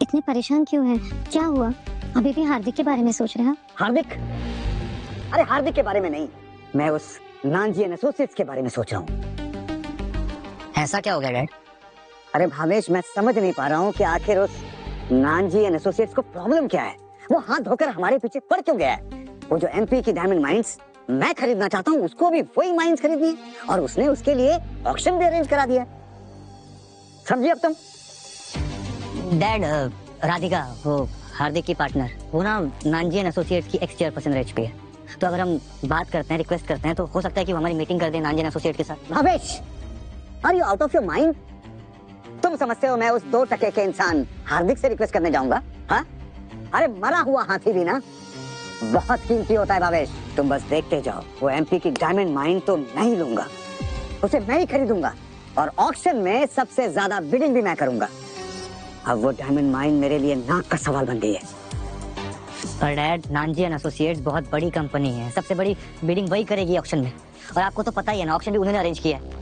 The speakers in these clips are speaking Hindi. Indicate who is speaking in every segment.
Speaker 1: इतने परेशान क्यों हैं? क्या हुआ? अभी भी हार्दिक के बारे में सोच रहे हैं?
Speaker 2: हार्दिक? अरे हार्दिक के बारे में नहीं, मैं उस नानजी एंड एसोसिएट्स के बारे में सोच रहा हूँ।
Speaker 3: ऐसा क्या हो गया डैड?
Speaker 2: अरे भावेश, मैं समझ नहीं पा रहा हूँ कि आखिर उस नानजी एंड एसोसिएट्स को प्रॉब्लम क्या है। वो हाथ धोकर हमारे पीछे पड़ क्यों गया है? वो जो एमपी की डायमंड माइंस मैं खरीदना चाहता हूँ, उसको भी वही माइंस खरीदनी है, और उसने उसके लिए ऑक्शन भी अरेंज करा दिया। समझिए अब तुम?
Speaker 3: डैड, राधिका, वो हार्दिक की पार्टनर, वो ना नानजी एंड एसोसिएट्स की एक्स चेयरपर्सन रह चुकी है। तो अगर हम बात करते हैं, रिक्वेस्ट करते हैं, तो हो सकता है कि वो हमारी मीटिंग कर दे नानजी एंड एसोसिएट के साथ।
Speaker 2: Bhavesh, are you out of your mind? तुम समझते हो मैं उस 2 टके के इंसान हार्दिक से रिक्वेस्ट करने जाऊंगा? हाँ? अरे मरा हुआ हाथी भी ना बहुत कीमती होता है भावेश। तुम बस देखते जाओ, वो एमपी की डायमंड माइन तो मैं ही लूंगा, उसे मैं ही खरीदूंगा, और ऑक्शन में सबसे ज्यादा बिडिंग भी मैं करूंगा। अब वो डायमंड माइन मेरे लिए नाक का सवाल बन गई है।
Speaker 3: पर डैड, नानजी एंड एसोसिएट्स बहुत बड़ी कंपनी है, सबसे बड़ी बिडिंग वही करेगी ऑक्शन में, और आपको तो पता ही है ना, ऑक्शन भी उन्होंने अरेंज किया है।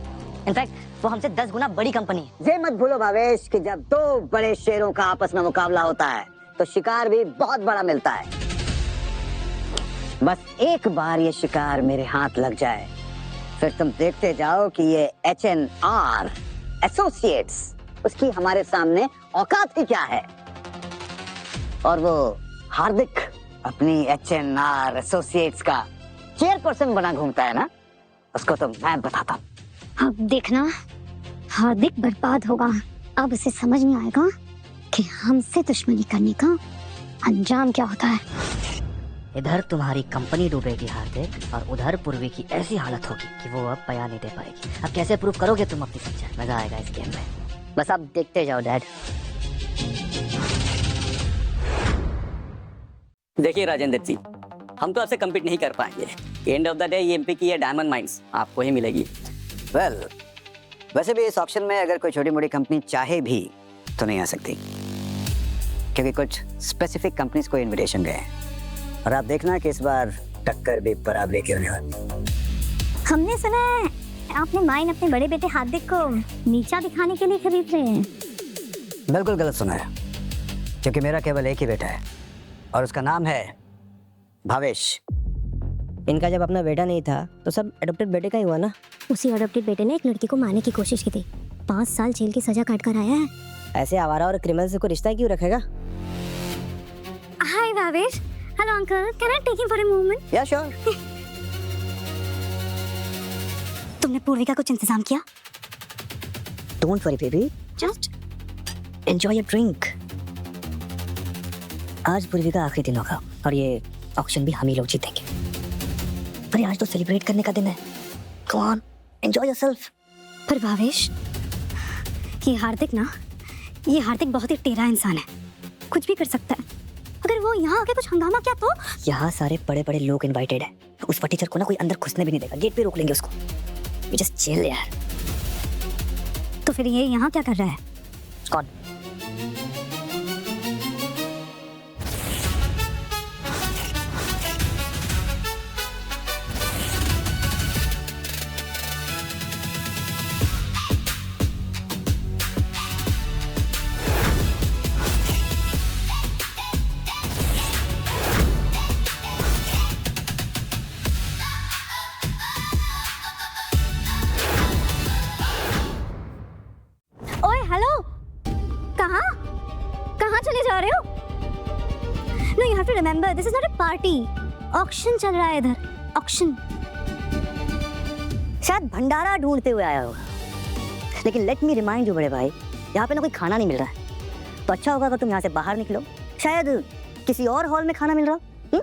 Speaker 3: इनफैक्ट वो हमसे 10 गुना बड़ी कंपनी है।
Speaker 2: ये मत भूलो भावेश कि जब 2 बड़े शेरों का आपस में मुकाबला होता है तो शिकार भी बहुत बड़ा मिलता है। बस एक बार ये शिकार मेरे हाथ लग जाए, फिर तुम देखते जाओ कि ये H&R एसोसिएट्स, उसकी हमारे सामने औकात ही क्या है। और वो हार्दिक अपनी H&R एसोसिएट्स का चेयरपर्सन बना घूमता है ना, उसको तो मैं बताता हूँ।
Speaker 1: अब देखना, हार्दिक बर्बाद होगा। अब उसे समझ में आएगा कि हमसे दुश्मनी करने का अंजाम क्या होता है।
Speaker 3: इधर तुम्हारी कंपनी डूबेगी हार्दिक, और उधर पूर्वी की ऐसी हालत होगी कि वो अब बयान नहीं दे पाएगी। अब कैसे प्रूव करोगे तुम अपनी सच्चाई? मजा आएगा इस गेम में, बस आप देखते जाओ डैड।
Speaker 4: देखिए राजेंद्र जी, हम तो आपसे कम्पीट नहीं कर पाएंगे। एंड ऑफ द डे ये एमपी की ये डायमंड माइंस आपको ही मिलेगी।
Speaker 2: वेल, वैसे भी इस ऑप्शन में अगर कोई छोटी मोटी कंपनी चाहे भी तो नहीं आ सकती, क्योंकि कुछ स्पेसिफिक कंपनीज को इनविटेशन गए हैं, और आप देखना कि इस बार टक्कर भी बराबरी की होने वाली।
Speaker 1: हमने सुना है आपने माइन अपने बड़े बेटे हार्दिक को नीचा दिखाने के लिए खरीद रहे हैं।
Speaker 2: बिल्कुल गलत सुना है, क्योंकि मेरा केवल एक ही बेटा है और उसका नाम है भावेश।
Speaker 5: इनका जब अपना बेटा नहीं था तो सब एडॉप्टेड बेटे का ही हुआ ना।
Speaker 1: उसी अडॉप्टेड बेटे ने एक लड़की को मारने की कोशिश की थी, 5 साल जेल की सजा काट कर आया है।
Speaker 5: ऐसे आवारा और क्रिमिनल से कोई रिश्ता क्यों रखेगा?
Speaker 1: Hi Bhavesh, hello uncle, can I take him for a moment?
Speaker 2: Yeah sure.
Speaker 1: तुमने पूर्विका कुछ इंतजाम किया?
Speaker 3: Don't worry baby,
Speaker 1: just
Speaker 3: enjoy your drink. आज पूर्वी का आखिरी दिन होगा, और ये ऑक्शन भी हम ही लोग जीतेंगे। अरे आज तो सेलिब्रेट करने का दिन है। Come on, enjoy yourself.
Speaker 1: पर भावेश, ये हार्दिक बहुत ही टेढ़ा इंसान है, कुछ भी कर सकता है। अगर वो यहाँ आके कुछ हंगामा किया तो?
Speaker 3: यहाँ सारे बड़े बड़े लोग इनवाइटेड हैं, उस टीचर को ना कोई अंदर घुसने भी नहीं देगा, गेट पे रोक लेंगे उसको। You just chill यार।
Speaker 1: तो फिर ये यहाँ क्या कर रहा है?
Speaker 3: कौन?
Speaker 1: ओए हेलो, कहाँ चले जा रहे हो? No, you have to remember, this is not a party. Auction चल रहा है इधर, ऑक्शन।
Speaker 3: शायद भंडारा ढूंढते हुए आया होगा, लेकिन लेट मी रिमाइंड यू बड़े भाई, यहाँ पे ना कोई खाना नहीं मिल रहा है। तो अच्छा होगा अगर तुम यहाँ से बाहर निकलो, शायद किसी और हॉल में खाना मिल रहा हो।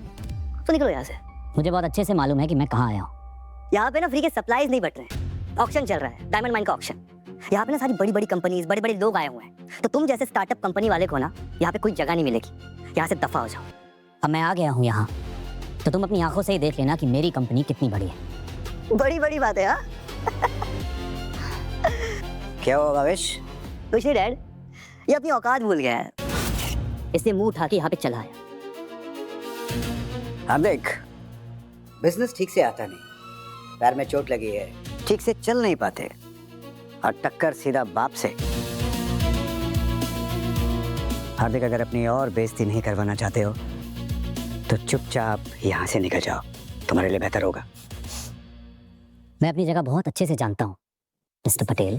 Speaker 3: तो निकलो यहाँ से। मुझे बहुत अच्छे से मालूम है कि मैं कहाँ आया हूँ। यहाँ पे ना फ्री के सप्लाईज नहीं बट रहे हैं, ऑक्शन चल रहा है, डायमंड माइन का ऑक्शन। यहाँ पे ना सारी बड़ी बड़ी कंपनीज, बड़े बड़े लोग आए हुए हैं, तो तुम जैसे स्टार्टअप कंपनी वाले को ना यहाँ पे कोई जगह नहीं मिलेगी। यहाँ से दफा हो जाओ। अब मैं आ गया हूँ यहाँ, तो तुम अपनी आंखों से ही देख लेना कि मेरी कंपनी कितनी बड़ी है।
Speaker 2: बड़ी बड़ी बात है। हाँ क्या हुआ भावेश?
Speaker 3: कुछ नहीं डैड, ये अपनी औकात भूल गया है, इससे मुंह उठा के यहाँ पे चला आया।
Speaker 2: हार्दिक, बिजनेस ठीक से आता नहीं, पैर में चोट लगी है, ठीक से चल नहीं पाते, और टक्कर सीधा बाप से। हार्दिक, अगर अपनी और बेइज्जती नहीं करवाना चाहते हो तो चुपचाप यहाँ से निकल जाओ, तुम्हारे लिए बेहतर होगा।
Speaker 3: मैं अपनी जगह बहुत अच्छे से जानता हूँ मिस्टर पटेल।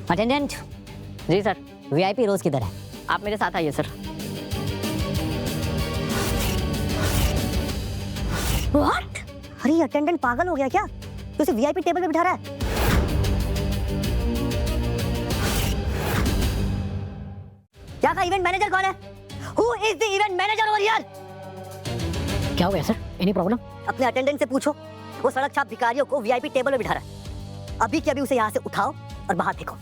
Speaker 3: अटेंडेंट,
Speaker 4: जी सर,
Speaker 3: वीआईपी रोज किधर है?
Speaker 4: आप मेरे साथ आइए सर।
Speaker 3: व्हाट? अरे ये अटेंडेंट पागल हो गया क्या? तो उसे वीआईपी टेबल पे बिठा रहा है। क्या का इवेंट मैनेजर कौन है? Who is the event manager over here?
Speaker 5: क्या हो गया सर? Any problem?
Speaker 3: अपने अटेंडेंट से पूछो, वो सड़क छाप भिखारियों को वीआईपी टेबल पे बिठा रहा है। अभी के अभी उसे यहाँ से उठाओ और बाहर फेंको।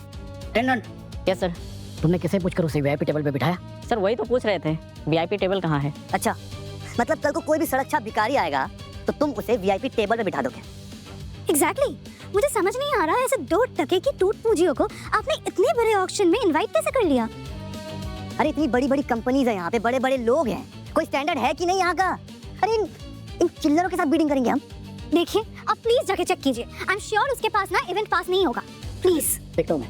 Speaker 5: Attendant,
Speaker 4: yes sir.
Speaker 5: तुमने किसे पूछकर उसे वीआईपी टेबल पे बिठाया?
Speaker 4: सर वही तो पूछ रहे थे, वीआईपी टेबल कहाँ है।
Speaker 3: अच्छा, मतलब कल को कोई भी सड़क छाप भिखारी आएगा तो तुम उसे वीआईपी टेबल पे बिठा दोगे?
Speaker 1: एग्जैक्टली मुझे समझ नहीं आ रहा, ऐसे 2 टके की टूट पूंजियों को आपने इतने बड़े ऑक्शन में इनवाइट कैसे कर लिया?
Speaker 3: अरे इतनी बड़ी बड़ी कंपनीज है यहाँ पे, बड़े बड़े लोग हैं, कोई स्टैंडर्ड है कि नहीं यहाँ का? अरे इन चिल्लरों के साथ बीडिंग करेंगे हम?
Speaker 1: देखिए आप प्लीज जाके चेक कीजिए, आई एम श्योर उसके पास ना इवेंट पास नहीं होगा। प्लीज
Speaker 5: देखता हूँ मैं।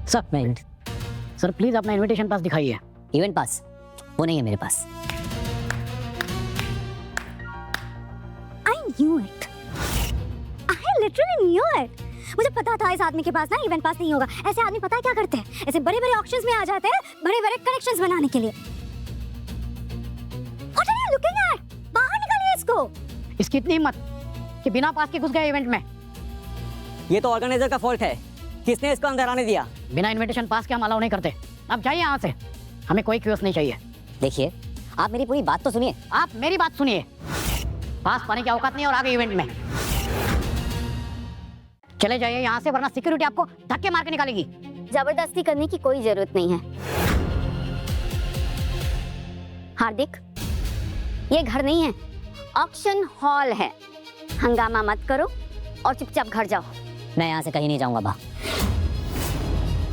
Speaker 5: सर प्लीज अपना इनविटेशन पास दिखाइए।
Speaker 3: इवेंट पास वो नहीं है मेरे पास।
Speaker 1: I knew it, I literally knew it. मुझे पता था इस आदमी के पास ना इवेंट पास नहीं होगा। ऐसे आदमी पता है क्या करते हैं? ऐसे बड़े बड़े ऑक्शंस में आ जाते हैं बड़े बड़े कनेक्शंस बनाने के लिए। What are you looking at? बाहर निकालिए इसको।
Speaker 5: इसकी इतनी हिम्मत कि बिना पास के घुस गया इवेंट में।
Speaker 4: ये तो ऑर्गेनाइजर का फॉल्ट है, किसने इसको अंदर आने दिया?
Speaker 5: बिना इनविटेशन पास के हम अलाउ नहीं करते। अब जाइए यहाँ से, हमें कोई क्यूस नहीं चाहिए।
Speaker 3: देखिए, आप मेरी पूरी बात तो सुनिए।
Speaker 5: आप मेरी बात सुनिए, पास पाने की औकात नहीं और आगे इवेंट में चले जाइए यहाँ से, वरना सिक्योरिटी आपको धक्के मार के निकालेगी।
Speaker 1: जबरदस्ती करने की कोई जरूरत नहीं है। हार्दिक, ये घर नहीं है, ऑक्शन हॉल है। हंगामा मत करो और चुपचाप घर जाओ।
Speaker 3: मैं यहाँ से कहीं नहीं जाऊंगा बा।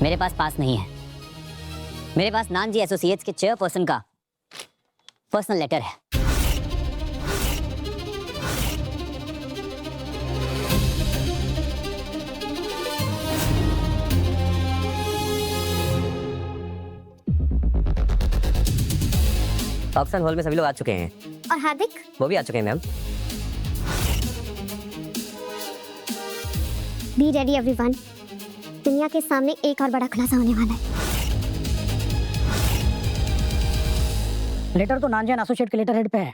Speaker 3: मेरे पास पास नहीं है। मेरे पास नानजी एसोसिएट्स के चेयरपर्सन का पर्सनल लेटर है।
Speaker 4: ऑक्शन हॉल में सभी लोग आ चुके हैं।
Speaker 1: और हार्दिक?
Speaker 4: वो भी आ चुके हैं मैम।
Speaker 1: बी रेडी एवरीवन, दुनिया के सामने एक और बड़ा खुलासा होने वाला है।
Speaker 5: लेटर तो नानजी एंड एसोसिएट के लेटर हेड पे है,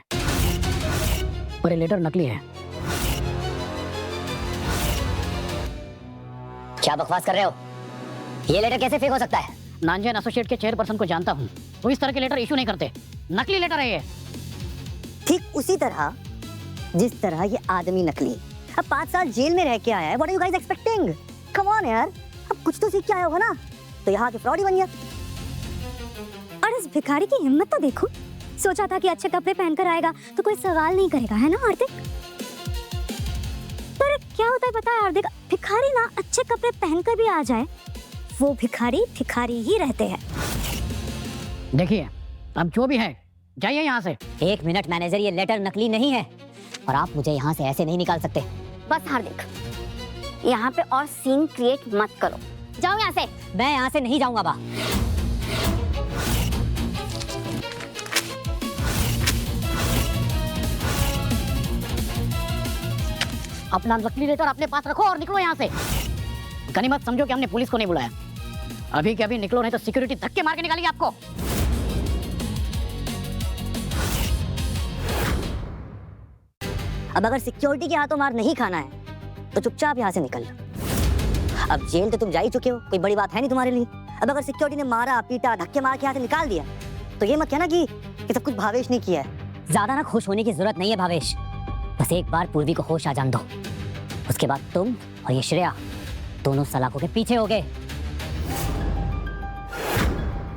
Speaker 5: पर ये लेटर नकली है।
Speaker 3: क्या बकवास कर रहे हो? ये लेटर कैसे फेक हो सकता है?
Speaker 5: नानजी एंड एसोसिएट के चेयरपर्सन को जानता हूँ, वो इस तरह के लेटर इशू नहीं करते। नकली लेटर है ये।
Speaker 3: ठीक उसी तरह जिस तरह ये आदमी नकली। अब 5 साल जेल में रह के आया है। What are you guys expecting? Come on यार, अब कुछ तो सीख के आया होगा ना, तो यहाँ के फ्रॉड ही बन गया।
Speaker 1: और इस भिखारी की हिम्मत तो देखो, सोचा था कि अच्छे कपड़े पहनकर आएगा तो कोई सवाल नहीं करेगा, है ना हार्दिक? पर क्या होता है पता है हार्दिक, भिखारी ना अच्छे कपड़े पहनकर भी आ जाए, वो भिखारी भिखारी ही रहते हैं।
Speaker 5: देखिए, अब जो भी है जाइए यहाँ से।
Speaker 3: 1 मिनट मैनेजर, ये लेटर नकली नहीं है और आप मुझे यहाँ से ऐसे नहीं निकाल सकते।
Speaker 1: बस हार्दिक, यहाँ पे और सीन क्रिएट मत करो, जाओ यहाँ से।
Speaker 3: मैं यहाँ से नहीं जाऊंगा बा।
Speaker 5: अपना नकली लेटर अपने पास रखो और निकलो यहाँ से। गनीमत समझो कि हमने पुलिस को नहीं बुलाया। अभी के अभी निकलो, नहीं तो सिक्योरिटी धक्के मार के निकालेगी आपको।
Speaker 3: अब अगर सिक्योरिटी के हाथों मार नहीं खाना है तो चुपचाप यहाँ से निकल लो। अब जेल तो तुम जा ही चुके हो, कोई बड़ी बात है नहीं तुम्हारे लिए। अब अगर सिक्योरिटी ने मारा पीटा धक्के मार के यहाँ से निकाल दिया तो ये मत कहना कि सब कुछ भावेश ने किया है। ज्यादा ना खुश होने की जरूरत नहीं है भावेश, बस एक बार पूर्वी को होश आ जान दो, उसके बाद तुम और ये श्रेया दोनों सलाखों के पीछे हो गए।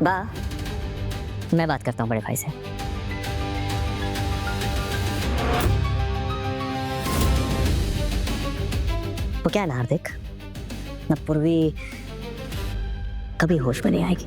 Speaker 3: बा, मैं बात करता हूँ बड़े भाई से। वो क्या है ना हार्दिक, ना पूर्वी कभी होश में नहीं आएगी।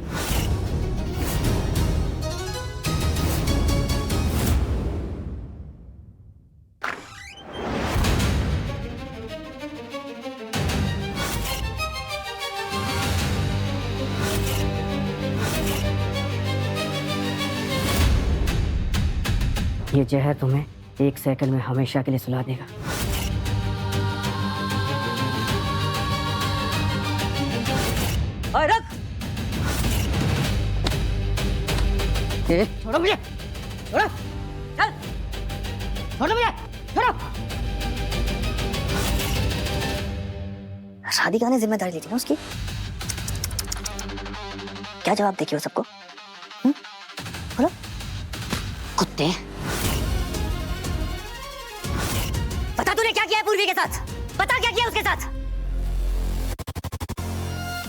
Speaker 5: ये जहर तुम्हें 1 सेकंड में हमेशा के लिए सुला देगा।
Speaker 3: ओए रख।
Speaker 5: छोड़ो मुझे, छोड़ो, चल, छोड़ो मुझे, छोड़ो।
Speaker 3: शादी का ने जिम्मेदारी ली थी ना उसकी। क्या जवाब देगी वो सबको? बोलो।
Speaker 5: कुत्ते।
Speaker 3: बता तूने क्या किया है पूर्वी के साथ? बता क्या किया उसके साथ?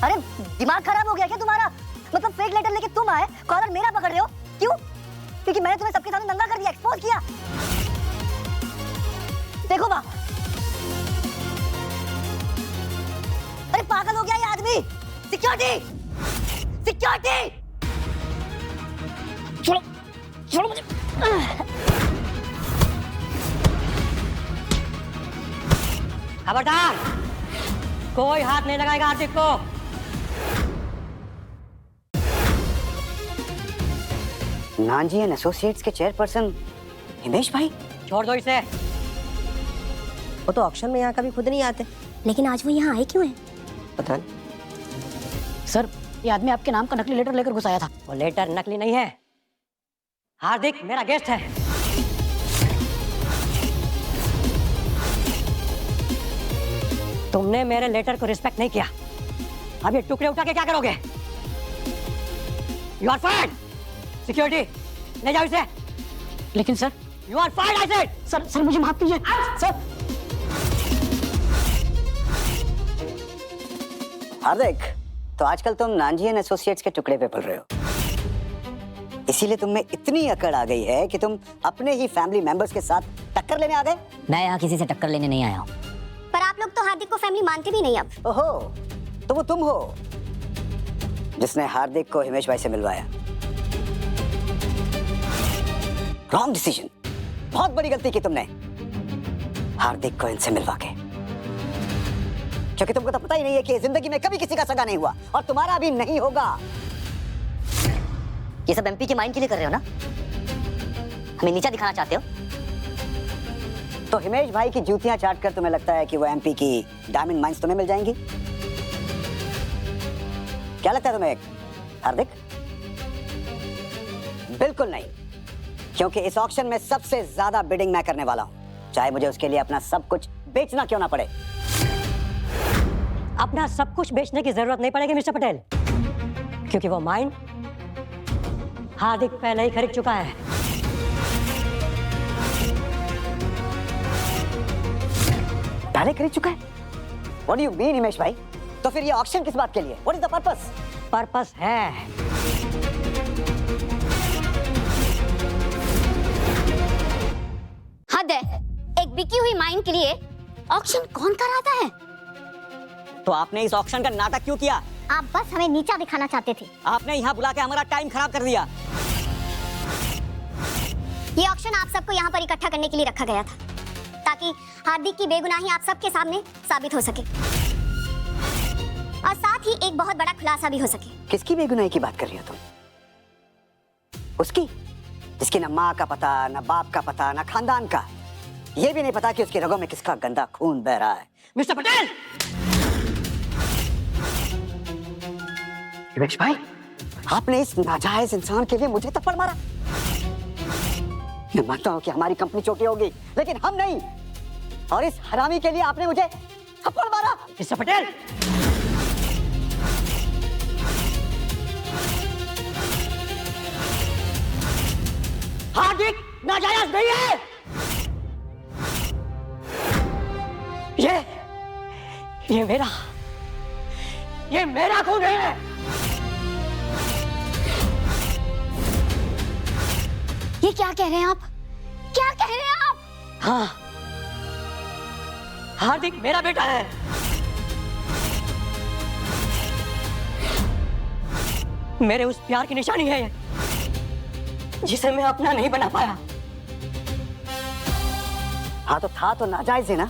Speaker 3: अरे दिमाग खराब हो गया क्या तुम्हारा? मतलब फेक लेटर लेके तुम आए, कॉलर मेरा पकड़ रहे हो? क्यों? क्योंकि मैंने तुम्हें सबके सामने नंगा कर दिया, एक्सपोज किया। देखो बा, अरे पागल हो गया ये आदमी। सिक्योरिटी, सिक्योरिटी,
Speaker 5: छोड़ो, छोड़ो मुझे।
Speaker 6: खबरदार, कोई हाथ नहीं लगाएगा हार्दिक को।
Speaker 2: नानजी एंड एसोसिएट्स के चेयरपर्सन हिमेश भाई।
Speaker 6: छोड़ दो इसे।
Speaker 7: वो तो ऑक्शन में यहाँ कभी खुद नहीं आते।
Speaker 1: लेकिन आज वो यहाँ आए क्यों हैं?
Speaker 7: पता नहीं।
Speaker 5: सर, ये आदमी आपके नाम का नकली लेटर लेकर घुस आया था।
Speaker 6: वो लेटर नकली नहीं है, हार्दिक मेरा गेस्ट है। तुमने मेरे लेटर को रिस्पेक्ट नहीं किया, अब ये टुकड़े उठा के क्या करोगे? You are fired. सिक्योरिटी, ले जाओ इसे।
Speaker 5: लेकिन sir,
Speaker 6: you are fired I said.
Speaker 5: Sir मुझे माफ कीजिए सर।
Speaker 2: हार्दिक, तो आजकल तुम नानजी एंड एसोसिएट्स के टुकड़े पे पल रहे हो, इसीलिए तुम में इतनी अकड़ आ गई है कि तुम अपने ही फैमिली मेंबर्स के साथ टक्कर लेने आ गए।
Speaker 3: मैं यहाँ किसी से टक्कर लेने नहीं आया हूँ।
Speaker 1: पर आप लोग तो हार्दिक को फैमिली मानते भी नहीं अब।
Speaker 2: ओहो, तो वो तुम हो जिसने हार्दिक को हिमेश भाई से मिलवाया। रॉन्ग डिसीजन, बहुत बड़ी गलती की तुमने हार्दिक को इनसे मिलवा के, क्योंकि तुमको तो पता ही नहीं है कि जिंदगी में कभी किसी का सगा नहीं हुआ और तुम्हारा भी नहीं होगा।
Speaker 3: ये सब एमपी के माइंड के लिए कर रहे हो ना? हमें नीचा दिखाना चाहते हो?
Speaker 2: तो हिमेश भाई की जूतियां चाट कर तुम्हें लगता है कि वो एमपी की डायमंड माइंस तुम्हें मिल जाएंगी? क्या लगता है तुम्हें हार्दिक? बिल्कुल नहीं, क्योंकि इस ऑक्शन में सबसे ज्यादा बिडिंग मैं करने वाला हूं, चाहे मुझे उसके लिए अपना सब कुछ बेचना क्यों ना पड़े।
Speaker 6: अपना सब कुछ बेचने की जरूरत नहीं पड़ेगी मिस्टर पटेल, क्योंकि वो माइन हार्दिक पहले ही खरीद चुका है।
Speaker 2: पहले खरीद चुका है? What do you mean Himesh भाई? तो फिर ये ऑक्शन किस बात के लिए? What is the purpose?
Speaker 6: Purpose है,
Speaker 1: हद है, एक बिकी हुई माइन के लिए ऑक्शन कौन कराता है?
Speaker 4: तो आपने इस ऑक्शन का नाटक क्यों किया?
Speaker 1: आप बस हमें नीचा दिखाना चाहते थे।
Speaker 4: आपने यहाँ बुला के हमारा टाइम खराब कर दिया।
Speaker 1: ये ऑक्शन आप सबको यहाँ पर इकट्ठा करने के लिए रखा गया था, ताकि हार्दिक की बेगुनाही आप सबके सामने साबित हो सके और साथ ही एक बहुत बड़ा खुलासा भी हो सके।
Speaker 2: किसकी बेगुनाही की बात कर रही हो तुम? उसकी जिसकी ना माँ का पता, ना बाप का पता, ना खानदान का, ये भी नहीं पता कि उसकी रगों में किसका गंदा खून बह रहा है।
Speaker 6: मिस्टर पटेल।
Speaker 2: हिमेश भाई, आपने इस नाजायज इंसान के लिए मुझे थप्पड़ मारा। मैं मानता हूं कि हमारी कंपनी छोटी होगी, लेकिन हम नहीं, और इस हरामी के लिए आपने मुझे थप्पड़ मारा।
Speaker 6: मिस्टर पटेल, हार्दिक नाजायज नहीं है। ये मेरा खून है।
Speaker 1: ये क्या कह रहे हैं आप? क्या कह रहे हैं आप?
Speaker 6: हाँ, हार्दिक मेरा बेटा है। मेरे उस प्यार की निशानी है ये, जिसे मैं अपना नहीं बना पाया।
Speaker 2: हाँ, तो था तो नाजायज ही ना,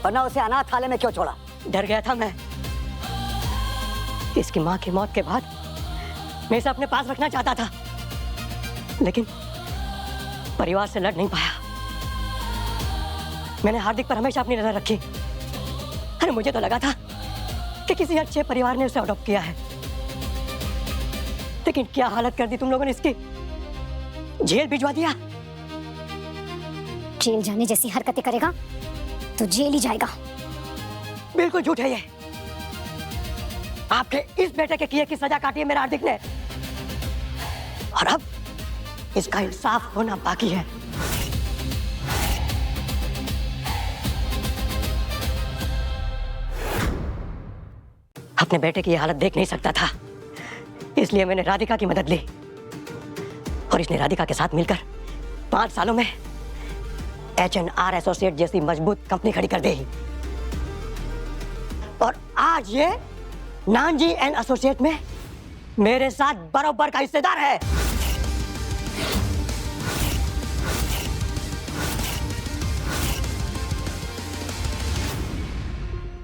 Speaker 2: वरना उसे अनाथालय में क्यों छोड़ा?
Speaker 6: डर गया था मैं कि इसकी माँ की मौत के बाद मैं इसे अपने पास रखना चाहता था, लेकिन परिवार से लड़ नहीं पाया। मैंने हार्दिक पर हमेशा अपनी नजर रखी। अरे मुझे तो लगा था कि किसी अच्छे परिवार ने उसे अडॉप्ट किया है, लेकिन क्या हालत कर दी तुम लोगों ने इसकी। जेल भिजवा दिया।
Speaker 1: जेल जाने जैसी हरकतें करेगा तो जेल ही जाएगा।
Speaker 6: बिल्कुल झूठ है ये। आपके इस बेटे के किए की सजा काटी है मेरे हार्दिक ने, और अब इसका इंसाफ होना बाकी है। अपने बेटे की ये हालत देख नहीं सकता था, इसलिए मैंने राधिका की मदद ली, और इसने राधिका के साथ मिलकर 5 सालों में H&R एसोसिएट जैसी मजबूत कंपनी खड़ी कर दी। और आज ये नानजी एंड एसोसिएट में मेरे साथ बराबर का हिस्सेदार है।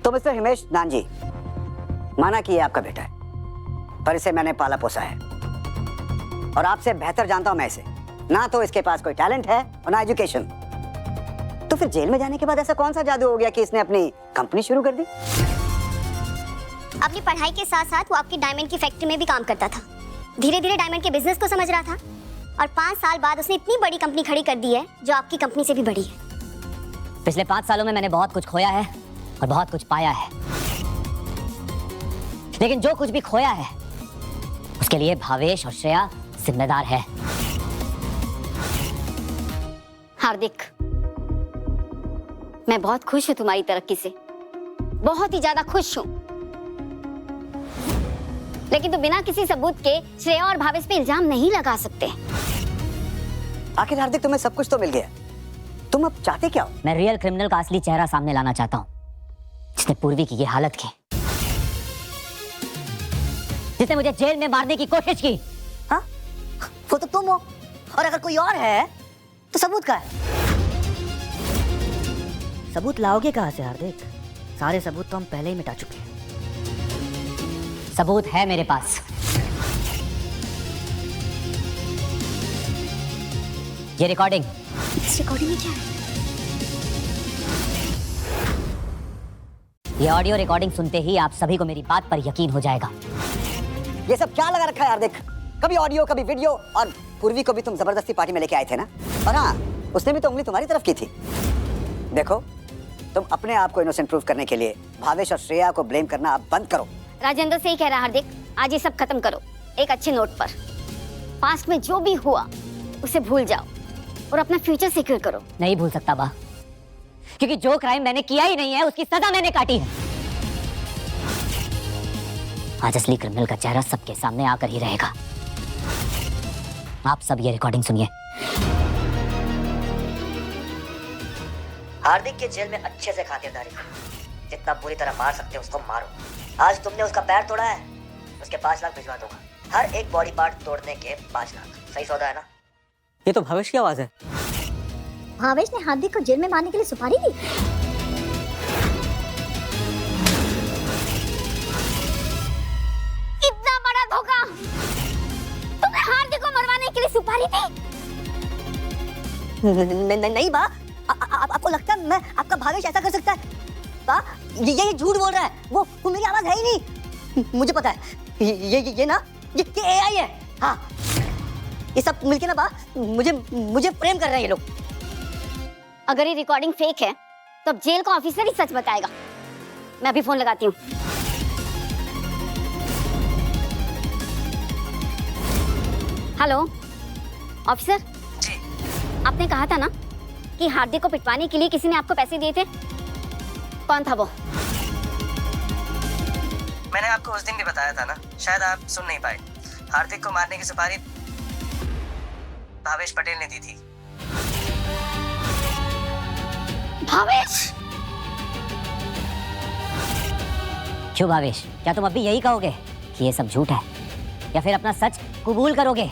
Speaker 2: तो मिस्टर हिमेश नानजी, माना कि ये आपका बेटा है, पर इसे मैंने पाला पोसा है, और आपसे बेहतर जानता हूं मैं इसे। ना तो इसके पास कोई टैलेंट है और ना एजुकेशन। तो फिर जेल में जाने के बाद ऐसा कौन सा जादू हो गया कि इसने अपनी कंपनी शुरू कर दी?
Speaker 1: अपनी पढ़ाई के साथ साथ वो आपकी डायमंड की फैक्ट्री में भी काम करता था। धीरे धीरे डायमंड के बिजनेस को समझ रहा था, और 5 साल बाद उसने इतनी बड़ी कंपनी खड़ी कर दी है जो आपकी कंपनी से भी बड़ी है।
Speaker 3: पिछले 5 सालों में मैंने बहुत कुछ खोया है और बहुत कुछ पाया है, लेकिन जो कुछ भी खोया है उसके लिए भावेश और श्रेया जिम्मेदार है।
Speaker 1: हार्दिक, मैं बहुत खुश हूँ तुम्हारी तरक्की से, बहुत ही ज्यादा खुश हूँ। लेकिन तुम बिना किसी सबूत के श्रेया और भावेश पे इल्जाम नहीं लगा सकते।
Speaker 2: आखिर हार्दिक, तुम्हें सब कुछ तो मिल गया, तुम अब चाहते क्या हो?
Speaker 3: मैं रियल क्रिमिनल का असली चेहरा सामने लाना चाहता हूँ, जिसने पूर्वी की ये हालत की, जिसने मुझे जेल में मारने की कोशिश की। हाँ, वो तो तुम हो, और अगर कोई और है तो सबूत का है। सबूत लाओगे कहां से हार्दिक? सारे सबूत तो हम पहले ही मिटा चुके हैं। सबूत है मेरे पास। ये रिकॉर्डिंग।
Speaker 1: इस रिकॉर्डिंग में क्या है?
Speaker 3: ये ऑडियो रिकॉर्डिंग सुनते ही आप सभी को मेरी बात पर यकीन हो जाएगा।
Speaker 2: ये सब क्या लगा रखा है हार्दिक? कभी ऑडियो कभी वीडियो, और पूर्वी को भी तुम जबरदस्ती पार्टी में लेके आए थे ना? और हाँ, उसने भी तो उंगली तुम्हारी तरफ की थी। देखो, तुम अपने आप को इनोसेंट प्रूव करने के लिए भावेश और श्रेया को ब्लेम करना आप बंद करो।
Speaker 1: राजेंद्र सही कह रहा है हार्दिक, आज ये सब खत्म करो एक अच्छे नोट पर। पास्ट में जो भी हुआ उसे भूल जाओ और अपना फ्यूचर सिक्योर करो।
Speaker 3: नहीं भूल सकता बा, क्योंकि जो क्राइम मैंने किया ही नहीं है उसकी सजा मैंने काटी है। आज असली क्रिमिनल का चेहरा सबके सामने आकर ही रहेगा। आप सब ये रिकॉर्डिंग सुनिए। हार्दिक के जेल में अच्छे से खातिरदारी करो, जितना बुरी तरह मार सकते हो उसको मारो। आज तुमने उसका पैर तोड़ा है, उसके 5 लाख भिजवा दूंगा। हर एक बॉडी पार्ट तोड़ने के 5 लाख। सही सौदा है ना?
Speaker 4: ये तो भावेश की आवाज है।
Speaker 1: भावेश ने हार्दिक को जेल में मारने के लिए सुपारी दी। इतना बड़ा धोखा! तुमने हार्दिक को मरवाने के लिए सुपारी दी?
Speaker 3: नहीं बा, आपको लगता है मैं आपका भावेश ऐसा कर सकता है? बा, ये झूठ बोल रहा है। वो मेरी आवाज है ही नहीं। मुझे पता है ये ना ये AI है। हाँ, ये सब मिलके ना बा मुझे प्रेम कर रहे हैं ये लोग।
Speaker 1: अगर ये रिकॉर्डिंग फेक है तो अब जेल का ऑफिसर ही सच बताएगा। मैं अभी फोन लगाती हूँ। हेलो ऑफिसर जी, आपने कहा था ना कि हार्दिक को पिटवाने के लिए किसी ने आपको पैसे दिए थे। कौन था वो?
Speaker 8: मैंने आपको उस दिन भी बताया था ना, शायद आप सुन नहीं पाए। हार्दिक को मारने की सुपारी भावेश पटेल ने दी थी।
Speaker 1: भावेश?
Speaker 3: क्यों भावेश, क्या तुम अभी यही कहोगे कि ये सब झूठ है, या फिर अपना सच कबूल करोगे?